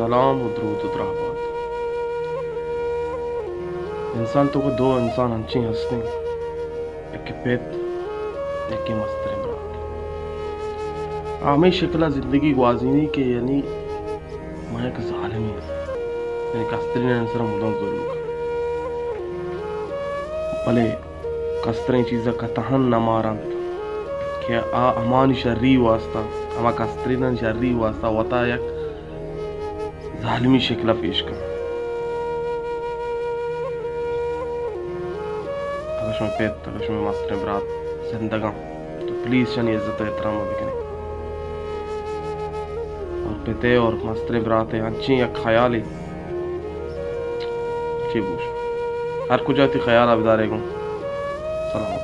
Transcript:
सलाम व दरूद व रहमत। इंसान तो को दो इंसान हंची हंसते एक पेत एक मस्तर बरात आमी शिकला जिंदगी ग्वाजीनी के यानी मैं एक जालिमी यानी कस्तरी अंसर मुदन जुल्म भले कस्तरी चीज़ा का तहन न मारंत कि आ अमानी शर्री वास्ता अमा कस्तरी न शर्री वास्ता वता एक जालिमी शिकला पेश कर अगर मैं पेट अगर मैं मस्तर बरात जिंदगा तो प्लीज शनी इज्जत एहतराम बिकने और पेते और मस्तर बरात अच्छी या ख्याल ही हर कुछ आती ख्याल अबदारेगो सलाम।